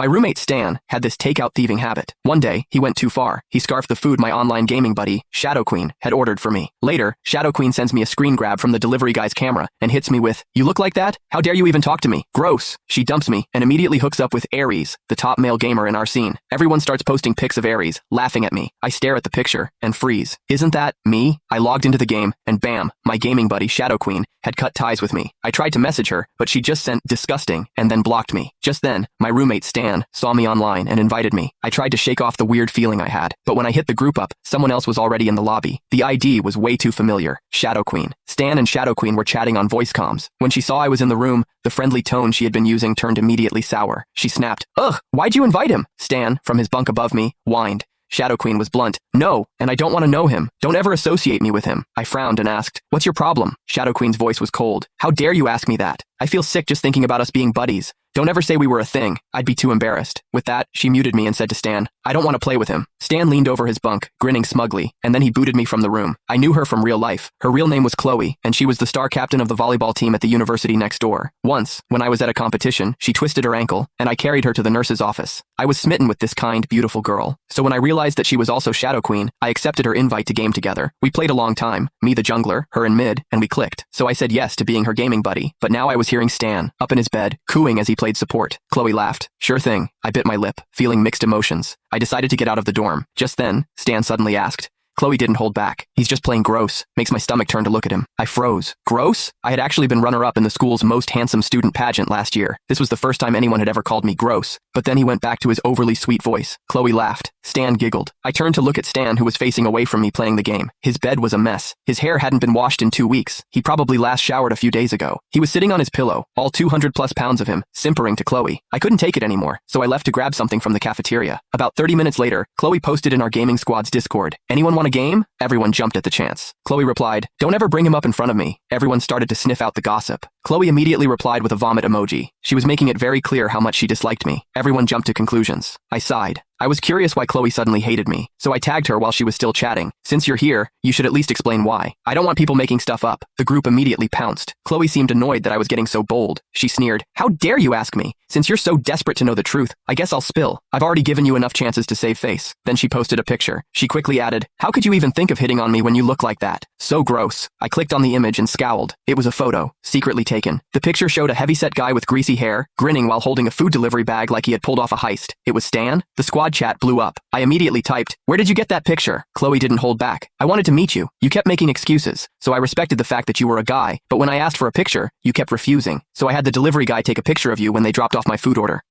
My roommate Stan had this takeout thieving habit. One day, he went too far. He scarfed the food my online gaming buddy, Shadow Queen, had ordered for me. Later, Shadow Queen sends me a screen grab from the delivery guy's camera and hits me with, "You look like that? How dare you even talk to me? Gross." She dumps me and immediately hooks up with Aries, the top male gamer in our scene. Everyone starts posting pics of Aries, laughing at me. I stare at the picture and freeze. Isn't that me? I logged into the game and bam, my gaming buddy Shadow Queen had cut ties with me. I tried to message her, but she just sent disgusting and then blocked me. Just then, my roommate Stan saw me online and invited me. I tried to shake off the weird feeling I had, but when I hit the group up, someone else was already in the lobby. The ID was way too familiar. Shadow Queen. Stan and Shadow Queen were chatting on voice comms. When she saw I was in the room, the friendly tone she had been using turned immediately sour. She snapped, "Ugh, why'd you invite him?" Stan, from his bunk above me, whined. Shadow Queen was blunt. "No, and I don't want to know him. Don't ever associate me with him." I frowned and asked, "What's your problem?" Shadow Queen's voice was cold. "How dare you ask me that? I feel sick just thinking about us being buddies. Don't ever say we were a thing. I'd be too embarrassed." With that, she muted me and said to Stan, "I don't want to play with him." Stan leaned over his bunk, grinning smugly, and then he booted me from the room. I knew her from real life. Her real name was Chloe, and she was the star captain of the volleyball team at the university next door. Once, when I was at a competition, she twisted her ankle, and I carried her to the nurse's office. I was smitten with this kind, beautiful girl. So when I realized that she was also Shadow Queen, I accepted her invite to game together. We played a long time, me the jungler, her in mid, and we clicked. So I said yes to being her gaming buddy. But now I was hearing Stan, up in his bed, cooing as he played support. Chloe laughed. "Sure thing." I bit my lip, feeling mixed emotions. I decided to get out of the dorm. Just then, Stan suddenly asked. Chloe didn't hold back. "He's just playing gross." Makes my stomach turn to look at him. I froze. Gross? I had actually been runner-up in the school's most handsome student pageant last year. This was the first time anyone had ever called me gross. But then he went back to his overly sweet voice. Chloe laughed. Stan giggled. I turned to look at Stan, who was facing away from me playing the game. His bed was a mess. His hair hadn't been washed in 2 weeks. He probably last showered a few days ago. He was sitting on his pillow, all 200 plus pounds of him, simpering to Chloe. I couldn't take it anymore, so I left to grab something from the cafeteria. About 30 minutes later, Chloe posted in our gaming squad's Discord, "Anyone want a game?" Everyone jumped at the chance. Chloe replied, "Don't ever bring him up in front of me." Everyone started to sniff out the gossip. Chloe immediately replied with a vomit emoji. She was making it very clear how much she disliked me. Everyone jumped to conclusions. I sighed. I was curious why Chloe suddenly hated me, so I tagged her while she was still chatting. "Since you're here, you should at least explain why. I don't want people making stuff up." The group immediately pounced. Chloe seemed annoyed that I was getting so bold. She sneered, "How dare you ask me? Since you're so desperate to know the truth, I guess I'll spill. I've already given you enough chances to save face." Then she posted a picture. She quickly added, "How could you even think of hitting on me when you look like that? So gross." I clicked on the image and scowled. It was a photo, secretly taken. The picture showed a heavyset guy with greasy hair, grinning while holding a food delivery bag like he had pulled off a heist. It was Stan. The squad chat blew up. I immediately typed, "Where did you get that picture?" Chloe didn't hold back. "I wanted to meet you. You kept making excuses, so I respected the fact that you were a guy, but when I asked for a picture, you kept refusing. So I had the delivery guy take a picture of you when they dropped off my food order."